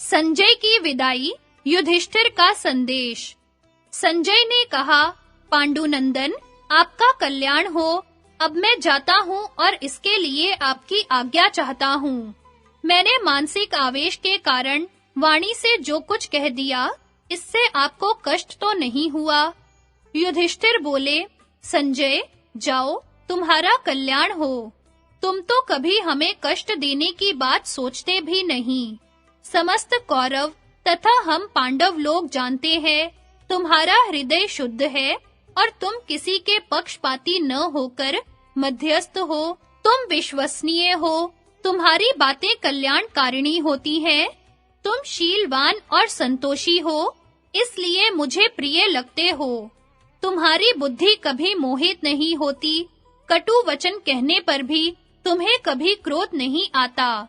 संजय की विदाई, युधिष्ठिर का संदेश। संजय ने कहा, पांडुनंदन, आपका कल्याण हो। अब मैं जाता हूँ और इसके लिए आपकी आज्ञा चाहता हूँ। मैंने मानसिक आवेश के कारण वाणी से जो कुछ कह दिया, इससे आपको कष्ट तो नहीं हुआ? युधिष्ठिर बोले, संजय, जाओ, तुम्हारा कल्याण हो। तुम तो कभी हमें कष्ट देने की बात सोचते भी नहीं। समस्त कौरव तथा हम पांडव लोग जानते हैं, तुम्हारा हृदय शुद्ध है और तुम किसी के पक्षपाती न होकर मध्यस्थ हो। तुम विश्वसनीय हो, तुम्हारी बातें कल्याणकारिणी होती हैं। तुम शीलवान और संतोषी हो, इसलिए मुझे प्रिय लगते हो। तुम्हारी बुद्धि कभी मोहित नहीं होती, कटु वचन कहने पर भी तुम्हें कभी क्रोध नहीं आता।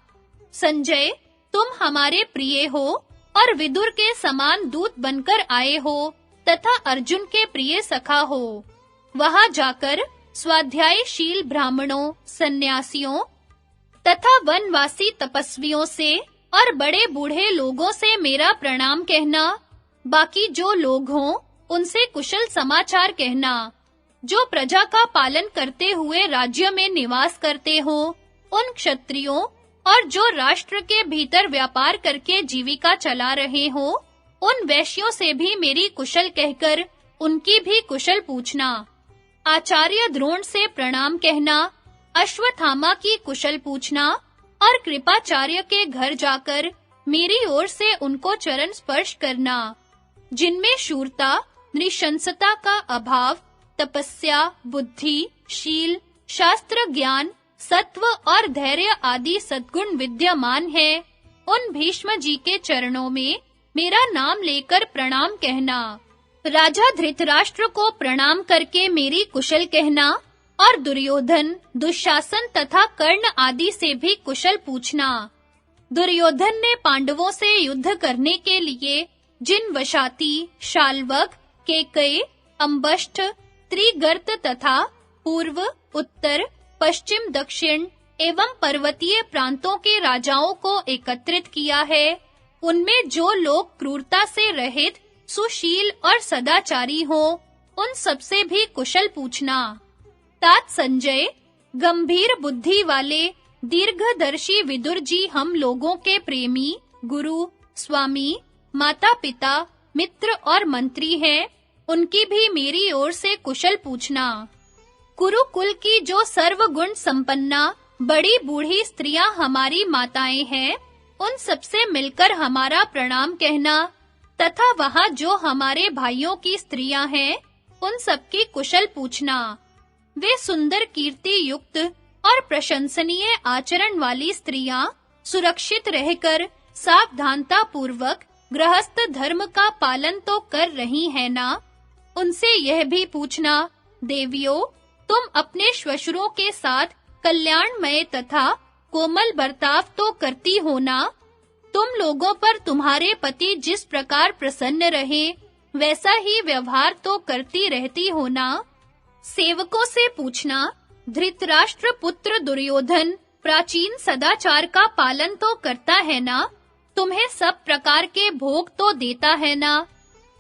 संजय, तुम हमारे प्रिय हो और विदुर के समान दूत बनकर आए हो तथा अर्जुन के प्रिय सखा हो। वहां जाकर स्वाध्यायशील ब्राह्मणों, सन्यासियों तथा वनवासी तपस्वियों से और बड़े बूढ़े लोगों से मेरा प्रणाम कहना। बाकी जो लोग हों, उनसे कुशल समाचार कहना। जो प्रजा का पालन करते हुए राज्य में निवास करते हो, उन क्षत्रियों और जो राष्ट्र के भीतर व्यापार करके जीविका चला रहे हो, उन वैश्यों से भी मेरी कुशल कहकर उनकी भी कुशल पूछना। आचार्य द्रोण से प्रणाम कहना, अश्वत्थामा की कुशल पूछना और कृपाचार्य के घर जाकर मेरी ओर से उनको चरण स्पर्श करना। जिनमें शूरता, नृशंसता का अभाव, तपस्या, बुद्धि, शील, शास्त्र ज्ञान, सत्व और धैर्य आदि सद्गुण विद्यमान है, उन भीष्म जी के चरणों में मेरा नाम लेकर प्रणाम कहना। राजा धृतराष्ट्र को प्रणाम करके मेरी कुशल कहना और दुर्योधन, दुशासन तथा कर्ण आदि से भी कुशल पूछना। दुर्योधन ने पांडवों से युद्ध करने के लिए जिन वशाती, शाल्वक, केकय, अम्बष्ठ, त्रिगर्त तथा पूर्व, उत्तर, पश्चिम, दक्षिण एवं पर्वतीय प्रांतों के राजाओं को एकत्रित किया है, उनमें जो लोग क्रूरता से रहित, सुशील और सदाचारी हो, उन सबसे भी कुशल पूछना। तात संजय, गंभीर बुद्धि वाले दीर्घदर्शी विदुर जी हम लोगों के प्रेमी, गुरु, स्वामी, माता-पिता, मित्र और मंत्री हैं, उनकी भी मेरी ओर से कुशल पूछना। कुरुकुल की जो सर्वगुण संपन्ना बड़ी बूढ़ी स्त्रियां हमारी माताएं हैं, उन सबसे मिलकर हमारा प्रणाम कहना तथा वहां जो हमारे भाइयों की स्त्रियां हैं, उन सबकी कुशल पूछना। वे सुंदर कीर्ति युक्त और प्रशंसनीय आचरण वाली स्त्रियां सुरक्षित रहकर सावधानता पूर्वक गृहस्थ धर्म का पालन तो कर रही हैं ना? उनसे यह भी पूछना, देवियों, तुम अपने श्वशुरों के साथ कल्याणमय तथा कोमल बर्ताव तो करती हो ना? तुम लोगों पर तुम्हारे पति जिस प्रकार प्रसन्न रहे, वैसा ही व्यवहार तो करती रहती हो ना? सेवकों से पूछना, धृतराष्ट्र पुत्र दुर्योधन प्राचीन सदाचार का पालन तो करता है ना? तुम्हें सब प्रकार के भोग तो देता है ना?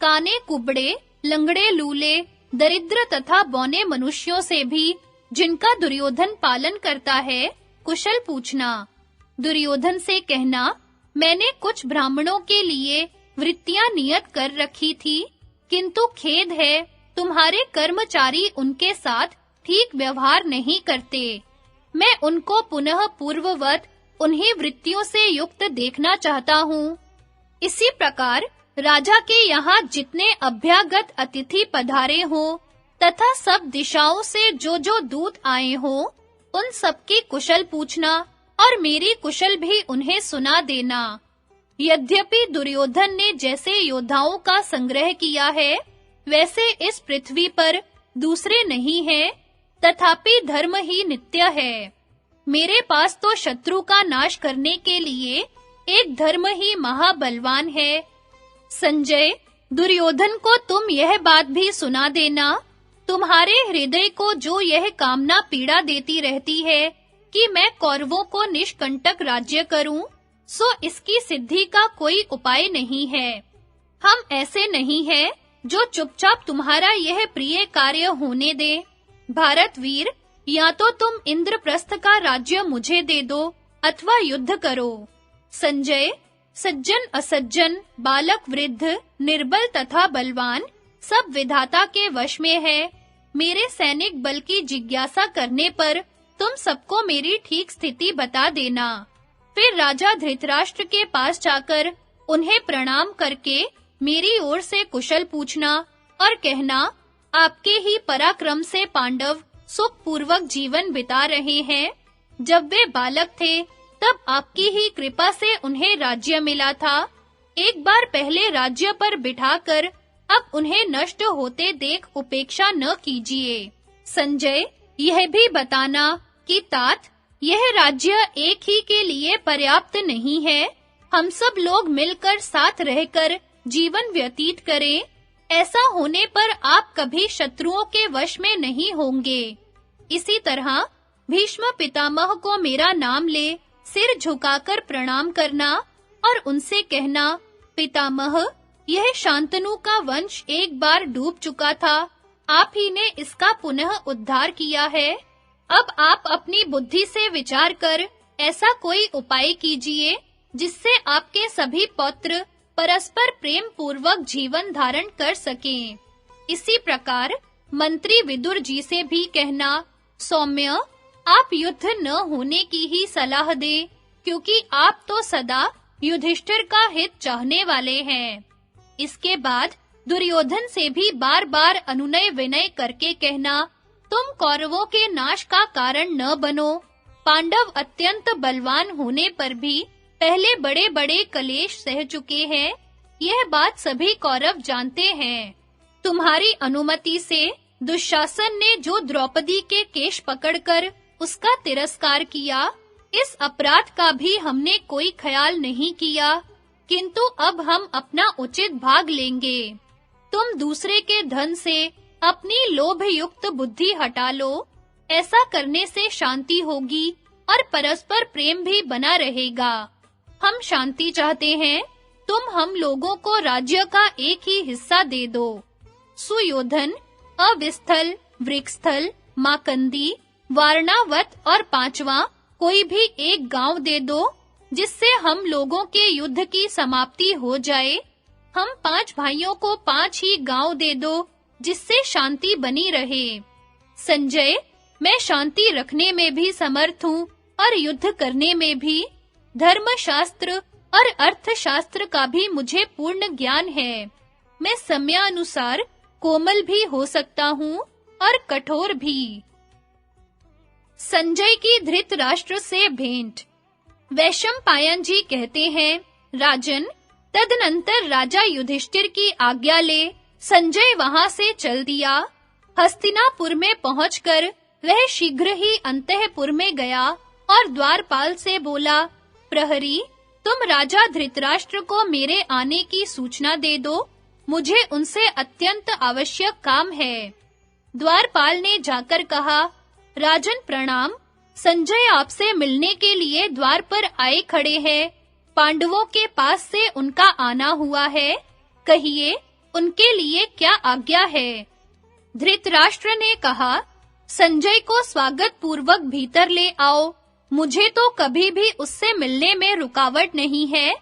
काने कुबड़े, लंगड़े लूले, दरिद्र तथा बौने मनुष्यों से भी जिनका दुर्योधन पालन करता है, कुशल पूछना। दुर्योधन से कहना, मैंने कुछ ब्राह्मणों के लिए वृत्तियां नियत कर रखी थी, किंतु खेद है, तुम्हारे कर्मचारी उनके साथ ठीक व्यवहार नहीं करते। मैं उनको पुनः पूर्ववत उन्हीं वृत्तियों से युक्त देखना चाहता हूँ। इसी प्रकार राजा के यहाँ जितने अभ्यागत अतिथि पधारे हों तथा सब दिशाओं से जो दूत आए हों, उन सबकी कुशल पूछना और मेरी कुशल भी उन्हें सुना देना। यद्यपि दुर्योधन ने जैसे योद्धाओं का संग्रह किया है, वैसे इस पृथ्वी पर दूसरे नहीं हैं, तथापि धर्म ही नित्य है। मेरे पास तो शत्रु का नाश करने के लिए एक धर्म ही महाबलवान है। संजय, दुर्योधन को तुम यह बात भी सुना देना, तुम्हारे हृदय को जो यह कामना पीड़ा देती रहती है कि मैं कौरवों को निष्कंटक राज्य करूं, सो इसकी सिद्धि का कोई उपाय नहीं है। हम ऐसे नहीं हैं जो चुपचाप तुम्हारा यह प्रिय कार्य होने दे। भारतवीर, या तो तुम इंद्रप्रस्थ का राज्य मुझे दे दो अथवा युद्ध करो। संजय, सज्जन असज्जन, बालक वृद्ध, निर्बल तथा बलवान सब विधाता के वश में है। मेरे सैनिक बल की जिज्ञासा करने पर तुम सबको मेरी ठीक स्थिति बता देना। फिर राजा धृतराष्ट्र के पास जाकर उन्हें प्रणाम करके मेरी ओर से कुशल पूछना और कहना, आपके ही पराक्रम से पांडव सुखपूर्वक जीवन बिता रहे हैं। जब वे बालक थे तब आपकी ही कृपा से उन्हें राज्य मिला था। एक बार पहले राज्य पर बिठाकर अब उन्हें नष्ट होते देख उपेक्षा न कीजिए। संजय, यह भी बताना कि तात, यह राज्य एक ही के लिए पर्याप्त नहीं है। हम सब लोग मिलकर साथ रहकर जीवन व्यतीत करें। ऐसा होने पर आप कभी शत्रुओं के वश में नहीं होंगे। इसी तरह भीष्म पितामह को मेरा नाम ले सिर झुकाकर प्रणाम करना और उनसे कहना, पितामह, यह शांतनु का वंश एक बार डूब चुका था। आप ही ने इसका पुनः उद्धार किया है। अब आप अपनी बुद्धि से विचार कर ऐसा कोई उपाय कीजिए जिससे आपके सभी पौत्र परस्पर प्रेम पूर्वक जीवन धारण कर सकें। इसी प्रकार मंत्री विदुर जी से भी कहना, सौम्य, आप युद्ध न होने की ही सलाह दे, क्योंकि आप तो सदा युधिष्ठिर का हित चाहने वाले हैं। इसके बाद दुर्योधन से भी बार-बार अनुनय विनय करके कहना, तुम कौरवों के नाश का कारण न बनो। पांडव अत्यंत बलवान होने पर भी पहले बड़े-बड़े कलेश सह चुके हैं। यह बात सभी कौरव जानते हैं। तुम्हारी अनुमति से दुशासन ने जो द्रौपदी के केश पकड़कर उसका तिरस्कार किया, इस अपराध का भी हमने कोई ख्याल नहीं किया, किंतु अब हम अपना उचित भाग लेंगे। तुम दूसरे के धन से अपनी लोभ युक्त बुद्धि हटा लो। ऐसा करने से शांति होगी और परस्पर प्रेम भी बना रहेगा। हम शांति चाहते हैं, तुम हम लोगों को राज्य का एक ही हिस्सा दे दो। सुयोधन, अविस्थल, वृक्षस्थल, माकंदी, वारणावत और पांचवा कोई भी एक गांव दे दो, जिससे हम लोगों के युद्ध की समाप्ति हो जाए। हम 5 भाइयों को 5 ही गांव दे दो, जिससे शांति बनी रहे। संजय, मैं शांति रखने में भी समर्थ हूँ और युद्ध करने में भी। धर्मशास्त्र और अर्थशास्त्र का भी मुझे पूर्ण ज्ञान है। मैं समयानुसार कोमल भी हो सकता हूँ और कठोर भी। संजय की धृतराष्ट्र से भेंट। वैशंपायन जी कहते हैं, राजन, तदनंतर राजा युधिष्ठिर की आज्ञा ले संजय वहां से चल दिया। हस्तिनापुर में पहुंचकर वह शीघ्र ही अंतःपुर में गया और द्वारपाल से बोला, प्रहरी, तुम राजा धृतराष्ट्र को मेरे आने की सूचना दे दो। मुझे उनसे अत्यंत आवश्यक काम है। द्वारपाल ने जाकर कहा, राजन प्रणाम, संजय आपसे मिलने के लिए द्वार पर आए खड़े हैं। पांडवों के पास से उनका आना हुआ है। कहिए, उनके लिए क्या आज्ञा है? धृतराष्ट्र ने कहा, संजय को स्वागत पूर्वक भीतर ले आओ। मुझे तो कभी भी उससे मिलने में रुकावट नहीं है,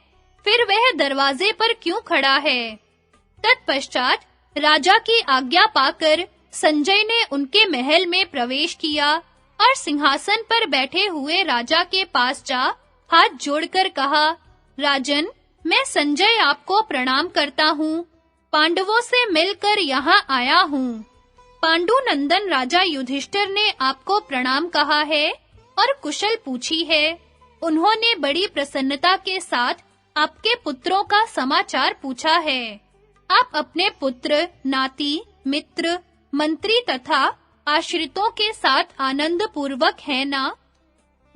फिर वह दरवाजे पर क्यों खड़ा है? तत्पश्चात राजा की आज्ञा पाकर संजय ने उनके महल में प्रवेश किया और सिंहासन पर बैठे हुए राजा के पास जा हाथ जोड़कर कहा, राजन, मैं संजय आपको प्रणाम करता हूँ। पांडवों से मिलकर यहाँ आया हूँ। पांडुनंदन राजा युधिष्ठिर ने आपको प्रणाम कहा है और कुशल पूछी है। उन्होंने बड़ी प्रसन्नता के साथ आपके पुत्रों का समाचार पूछा है। आप अपने पुत्र, नाती, मित्र, मंत्री तथा आश्रितों के साथ आनंद पूर्वक है ना?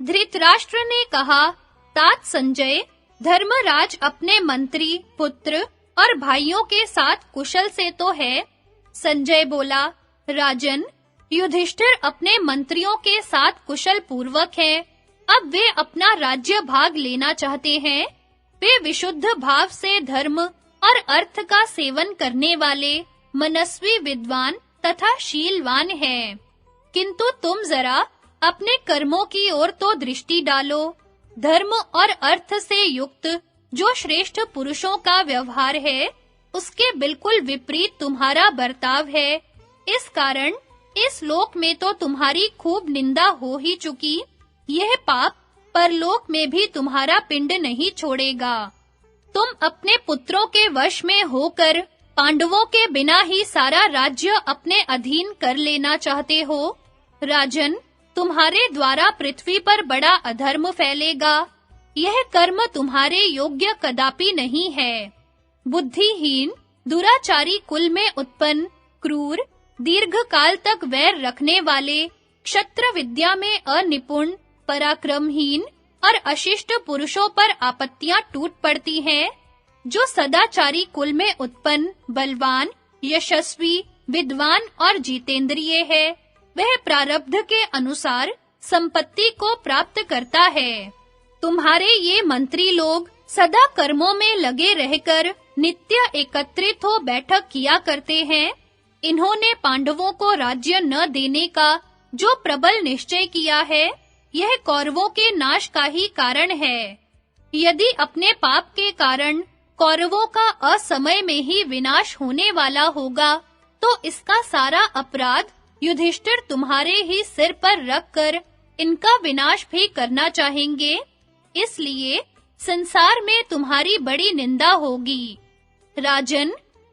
धृतराष्ट्र ने कहा, तात संजय, धर्मराज अपने मंत्री, पुत्र और भाइयों के साथ कुशल से तो है। संजय बोला, राजन, युधिष्ठिर अपने मंत्रियों के साथ कुशल पूर्वक है। अब वे अपना राज्य भाग लेना चाहते हैं। वे विशुद्ध भाव से धर्म और अर्थ का सेवन करने वाले मनस्वी विद्वान तथा शीलवान हैं। किंतु तुम जरा अपने कर्मों की ओर तो दृष्टि डालो। धर्म और अर्थ से युक्त जो श्रेष्ठ पुरुषों का व्यवहार है, उसके बिल्कुल विपरीत तुम्हारा बर्ताव है। इस कारण इस लोक में तो तुम्हारी खूब निंदा हो ही चुकी। यह पाप परलोक में भी तुम्हारा पिंड नहीं छोड़ेगा। तुम अपने पुत्रों के वश में होकर पांडवों के बिना ही सारा राज्य अपने अधीन कर लेना चाहते हो। राजन, तुम्हारे द्वारा पृथ्वी पर बड़ा अधर्म फैलेगा। यह कर्म तुम्हारे योग्य कदापि नहीं है। बुद्धिहीन, दुराचारी कुल में उत्पन्न, क्रूर, दीर्घ काल तक वैर रखने वाले, क्षत्र विद्या में अनिपुण, पराक्रमहीन और अशिष्ट पुरुषों पर आपत्तियां टूट पड़ती हैं। जो सदाचारी कुल में उत्पन्न, बलवान, यशस्वी, विद्वान और जितेंद्रिय है, वह प्रारब्ध के अनुसार संपत्ति को प्राप्त करता है। तुम्हारे ये मंत्री लोग सदा कर्मों में लगे रहकर नित्य एकत्रित हो बैठक किया करते हैं। इन्होंने पांडवों को राज्य न देने का जो प्रबल निश्चय किया है, यह कौरवों के नाश का ही कारण है। यदि अपने पाप के कारण कौरवों का असमय में ही विनाश होने वाला होगा, तो इसका सारा अपराध युधिष्ठिर तुम्हारे ही सिर पर रखकर इनका विनाश भी करना चाहेंगे। इसलिए संसार में तुम्हारी बड़ी निंदा होगी। राजन,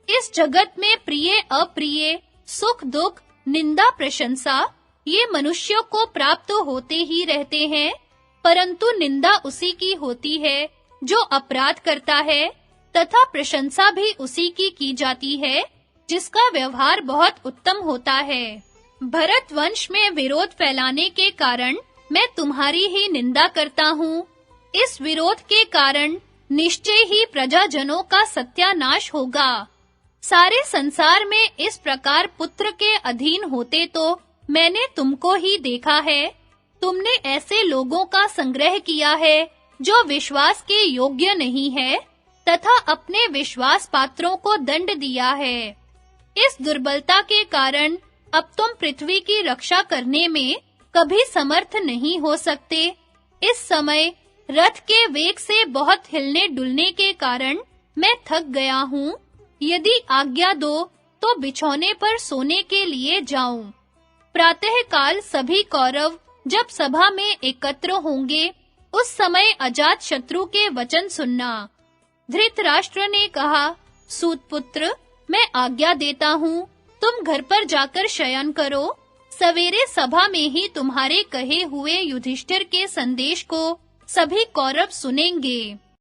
इस जगत में प्रिय अप्रिय, सुख दुख, निंदा प्रशंसा ये मनुष्यों को प्राप्त होते ही रहते हैं, परंतु निंदा उसी की होती है जो अपराध करता है, तथा प्रशंसा भी उसी की जाती है जिसका व्यवहार बहुत उत्तम होता है। भरत वंश में विरोध फैलाने के कारण मैं तुम्हारी ही निंदा करता हूँ। इस विरोध के कारण निश्चय ही प्रजाजनों का सत्यानाश होगा। सारे संसार में इस प्रकार पुत्र के अधीन होते तो मैंने तुमको ही देखा है। तुमने ऐसे लोगों का संग्रह किया है जो विश्वास के योग्य नहीं है, तथा अपने विश्वास पात्रों को दंड दिया है। इस दुर्बलता के कारण अब तुम पृथ्वी की रक्षा करने में कभी समर्थ नहीं हो सकते। इस समय रथ के वेग से बहुत हिलने डुलने के कारण मैं थक गया हूँ। यदि आज्ञा दो तो बिछौने पर सोने के लिए जाऊं। प्रातःकाल सभी कौरव जब सभा में एकत्र होंगे, उस समय अजात शत्रु के वचन सुनना। धृतराष्ट्र ने कहा, सूतपुत्र, मैं आज्ञा देता हूँ, तुम घर पर जाकर शयन करो। सवेरे सभा में ही तुम्हारे कहे हुए युधिष्ठिर के संदेश को सभी कौरव सुनेंगे।